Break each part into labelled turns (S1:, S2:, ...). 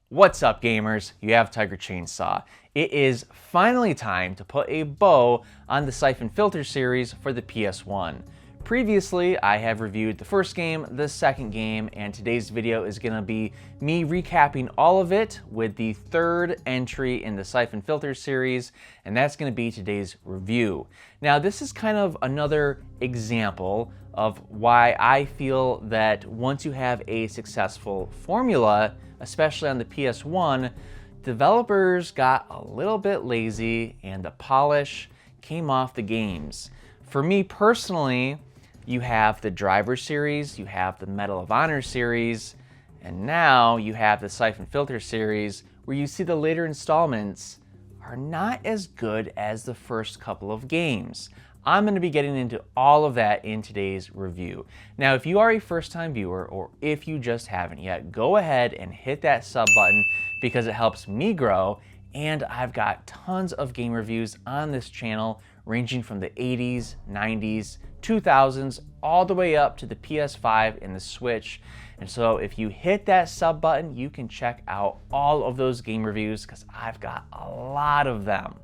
S1: What's up, gamers? You have TigerChainsaw. It is finally time to put a bow on the Syphon Filter series for the PS1. Previously, I have reviewed the first game, the second game, and today's video is going to be me recapping all of it with the third entry in the Syphon Filter series, and that's going to be today's review. Now, this is kind of another example of why I feel that once you have a successful formula, especially on the PS1, developers got a little bit lazy and the polish came off the games. For me personally, you have the Driver series, you have the Medal of Honor series, and now you have the Syphon Filter series, where you see the later installments are not as good as the first couple of games. I'm going to be getting into all of that in today's review. Now, if you are a first-time viewer, or if you just haven't yet, go ahead and hit that sub button because it helps me grow, and I've got tons of game reviews on this channel ranging from the 80s, 90s, 2000s, all the way up to the PS5 and the Switch. And so if you hit that sub button, you can check out all of those game reviews because I've got a lot of them.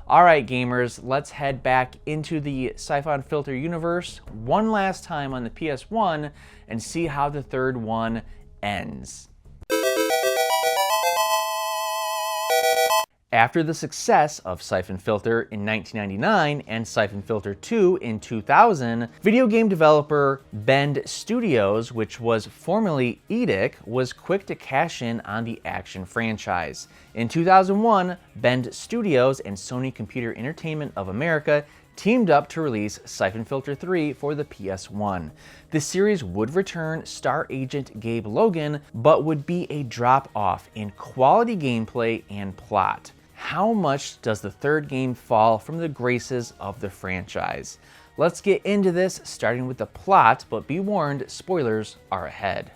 S1: All right, gamers, let's head back into the Syphon Filter universe one last time on the PS1 and see how the third one ends. After the success of Syphon Filter in 1999 and Syphon Filter 2 in 2000, video game developer Bend Studios, which was formerly Edic, was quick to cash in on the action franchise. In 2001, Bend Studios and Sony Computer Entertainment of America teamed up to release Syphon Filter 3 for the PS1. The series would return star agent Gabe Logan, but would be a drop-off in quality gameplay and plot. How much does the third game fall from the graces of the franchise? Let's get into this, starting with the plot, but be warned, spoilers are ahead.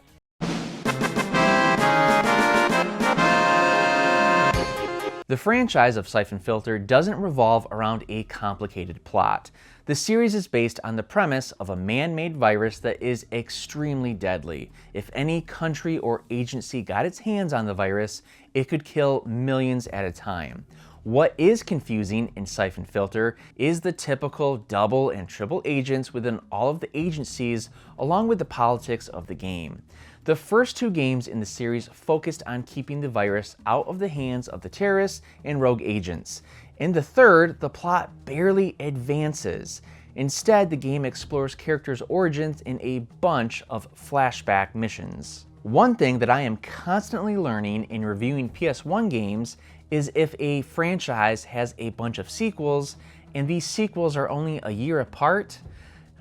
S1: The franchise of Syphon Filter doesn't revolve around a complicated plot. The series is based on the premise of a man-made virus that is extremely deadly. If any country or agency got its hands on the virus, it could kill millions at a time. What is confusing in Syphon Filter is the typical double and triple agents within all of the agencies, along with the politics of the game. The first two games in the series focused on keeping the virus out of the hands of the terrorists and rogue agents. In the third, the plot barely advances. Instead, the game explores characters' origins in a bunch of flashback missions. One thing that I am constantly learning in reviewing PS1 games is if a franchise has a bunch of sequels and these sequels are only a year apart,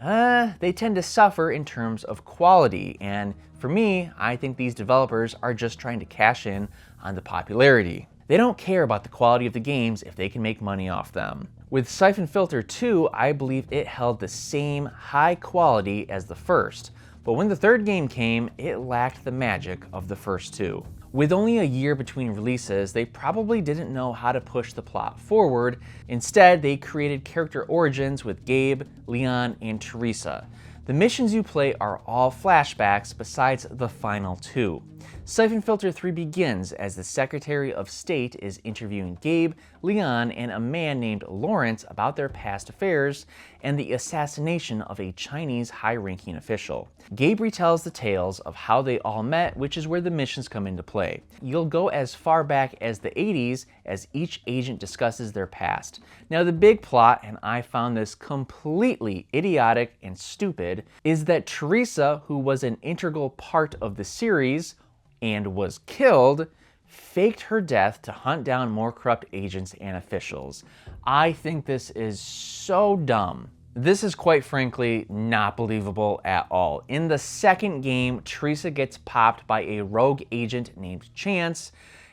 S1: they tend to suffer in terms of quality, and for me, I think these developers are just trying to cash in on the popularity. They don't care about the quality of the games if they can make money off them. With Syphon Filter 2, I believe it held the same high quality as the first, but when the third game came, it lacked the magic of the first two. With only a year between releases, they probably didn't know how to push the plot forward. Instead, they created character origins with Gabe, Leon, and Teresa. The missions you play are all flashbacks besides the final two. Syphon Filter 3 begins as the Secretary of State is interviewing Gabe, Leon, and a man named Lawrence about their past affairs and the assassination of a Chinese high-ranking official. Gabe retells the tales of how they all met, which is where the missions come into play. You'll go as far back as the 80s as each agent discusses their past. Now, the big plot, and I found this completely idiotic and stupid, is that Teresa, who was an integral part of the series and was killed, faked her death to hunt down more corrupt agents and officials. I think this is so dumb. This is quite frankly not believable at all. In the second game, Teresa gets popped by a rogue agent named Chance,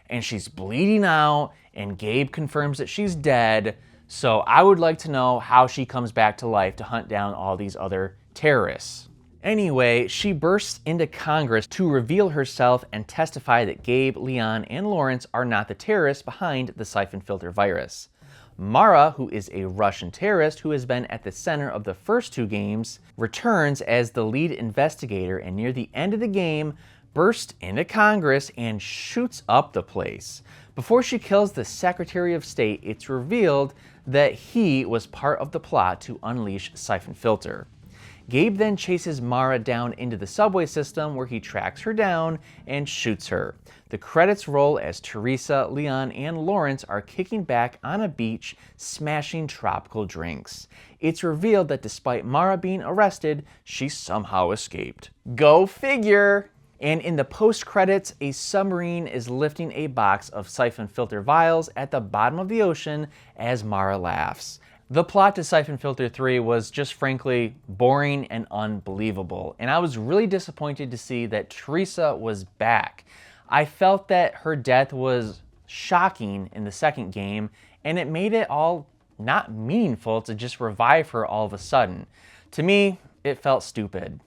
S1: and she's bleeding out, and Gabe confirms that she's dead. So I would like to know how she comes back to life to hunt down all these other terrorists. Anyway, she bursts into Congress to reveal herself and testify that Gabe, Leon, and Lawrence are not the terrorists behind the Syphon Filter virus. Mara, who is a Russian terrorist who has been at the center of the first two games, returns as the lead investigator, and near the end of the game, bursts into Congress and shoots up the place. Before she kills the Secretary of State, it's revealed that he was part of the plot to unleash Syphon Filter. Gabe then chases Mara down into the subway system where he tracks her down and shoots her. The credits roll as Teresa, Leon, and Lawrence are kicking back on a beach, smashing tropical drinks. It's revealed that despite Mara being arrested, she somehow escaped. Go figure! And in the post-credits, a submarine is lifting a box of Syphon Filter vials at the bottom of the ocean as Mara laughs. The plot to Syphon Filter 3 was just frankly boring and unbelievable, and I was really disappointed to see that Teresa was back. I felt that her death was shocking in the second game, and it made it all not meaningful to just revive her all of a sudden. To me, it felt stupid.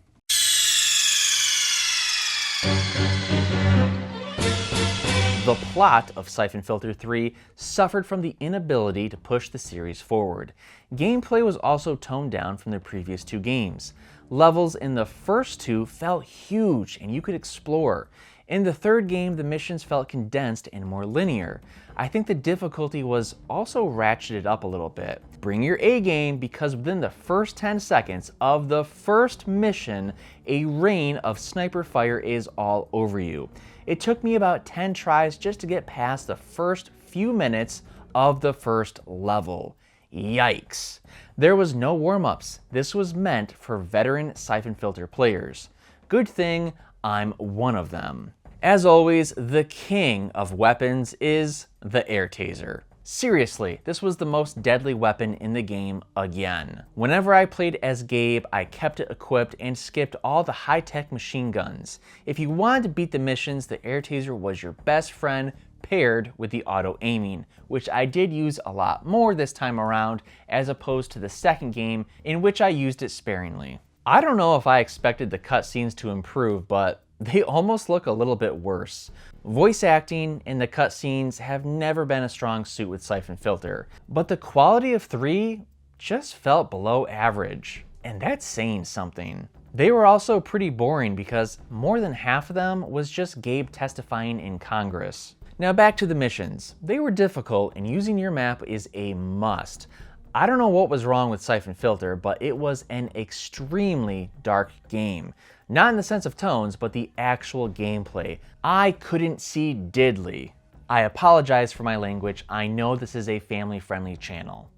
S1: The plot of Syphon Filter 3 suffered from the inability to push the series forward. Gameplay was also toned down from the previous two games. Levels in the first two felt huge and you could explore. In the third game, the missions felt condensed and more linear. I think the difficulty was also ratcheted up a little bit. Bring your A game, because within the first 10 seconds of the first mission, a rain of sniper fire is all over you. It took me about 10 tries just to get past the first few minutes of the first level. Yikes. There was no warm-ups. This was meant for veteran Syphon Filter players. Good thing I'm one of them. As always, the king of weapons is the air taser. Seriously, this was the most deadly weapon in the game again. Whenever I played as Gabe, I kept it equipped and skipped all the high-tech machine guns. If you wanted to beat the missions, the air taser was your best friend paired with the auto-aiming, which I did use a lot more this time around as opposed to the second game in which I used it sparingly. I don't know if I expected the cutscenes to improve, but they almost look a little bit worse. Voice acting and the cutscenes have never been a strong suit with Syphon Filter, but the quality of 3 just felt below average, and that's saying something. They were also pretty boring because more than half of them was just Gabe testifying in Congress. Now back to the missions. They were difficult and using your map is a must. I don't know what was wrong with Syphon Filter, but it was an extremely dark game. Not in the sense of tones, but the actual gameplay. I couldn't see diddly. I apologize for my language. I know this is a family-friendly channel.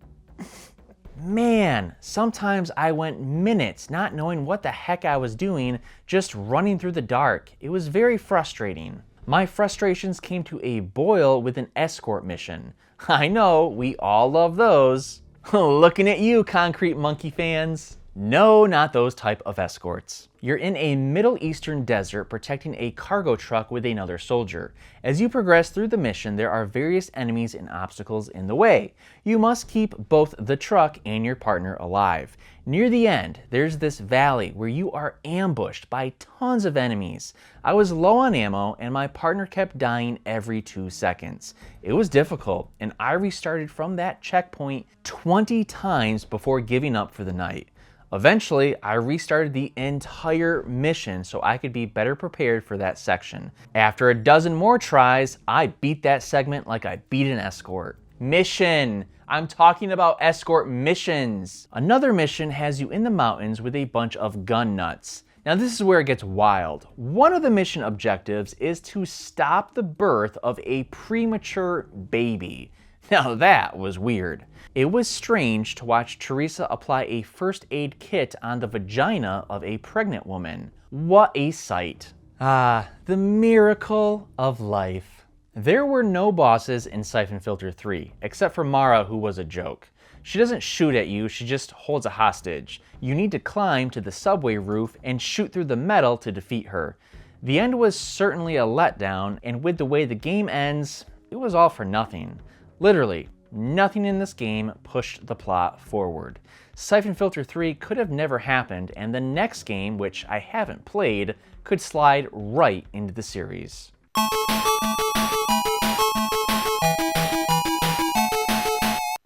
S1: Man, sometimes I went minutes not knowing what the heck I was doing, just running through the dark. It was very frustrating. My frustrations came to a boil with an escort mission. I know, we all love those. Looking at you, Concrete Monkey fans. No, not those type of escorts. You're in a Middle Eastern desert protecting a cargo truck with another soldier. As you progress through the mission, there are various enemies and obstacles in the way. You must keep both the truck and your partner alive. Near the end, there's this valley where you are ambushed by tons of enemies. I was low on ammo and my partner kept dying every 2 seconds. It was difficult and I restarted from that checkpoint 20 times before giving up for the night. Eventually, I restarted the entire mission so I could be better prepared for that section. After a dozen more tries, I beat that segment like I beat an escort. Mission! I'm talking about escort missions! Another mission has you in the mountains with a bunch of gun nuts. Now this is where it gets wild. One of the mission objectives is to stop the birth of a premature baby. Now that was weird. It was strange to watch Teresa apply a first aid kit on the vagina of a pregnant woman. What a sight. Ah, the miracle of life. There were no bosses in Syphon Filter 3, except for Mara, who was a joke. She doesn't shoot at you, she just holds a hostage. You need to climb to the subway roof and shoot through the metal to defeat her. The end was certainly a letdown, and with the way the game ends, it was all for nothing. Literally, nothing in this game pushed the plot forward. Syphon Filter 3 could have never happened, and the next game, which I haven't played, could slide right into the series.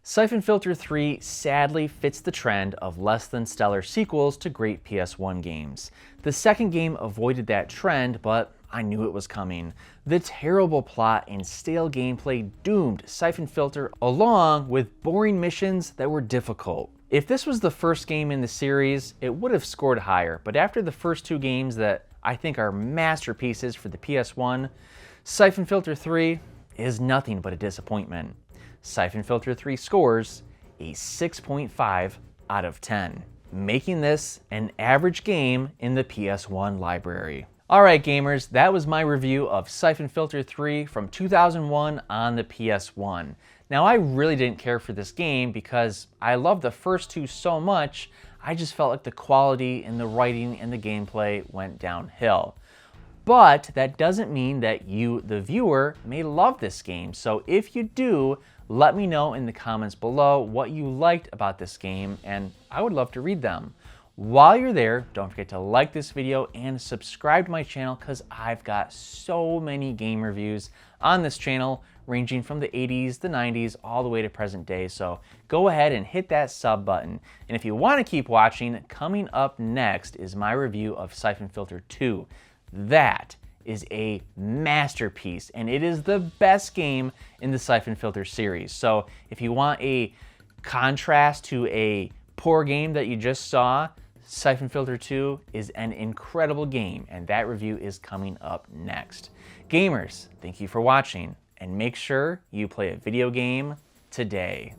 S1: Syphon Filter 3 sadly fits the trend of less than stellar sequels to great PS1 games. The second game avoided that trend, but I knew it was coming. The terrible plot and stale gameplay doomed Syphon Filter, along with boring missions that were difficult. If this was the first game in the series, it would have scored higher, but after the first two games that I think are masterpieces for the PS1, Syphon Filter 3 is nothing but a disappointment. Syphon Filter 3 scores a 6.5 out of 10, making this an average game in the PS1 library. Alright gamers, that was my review of Syphon Filter 3 from 2001 on the PS1. Now I really didn't care for this game because I loved the first two so much, I just felt like the quality and the writing and the gameplay went downhill. But that doesn't mean that you, the viewer, may love this game. So if you do, let me know in the comments below what you liked about this game, and I would love to read them. While you're there, don't forget to like this video and subscribe to my channel because I've got so many game reviews on this channel ranging from the 80s, the 90s, all the way to present day. So go ahead and hit that sub button. And if you want to keep watching, coming up next is my review of Syphon Filter 2. That is a masterpiece and it is the best game in the Syphon Filter series. So if you want a contrast to a poor game that you just saw, Syphon Filter 2 is an incredible game, and that review is coming up next. Gamers, thank you for watching, and make sure you play a video game today.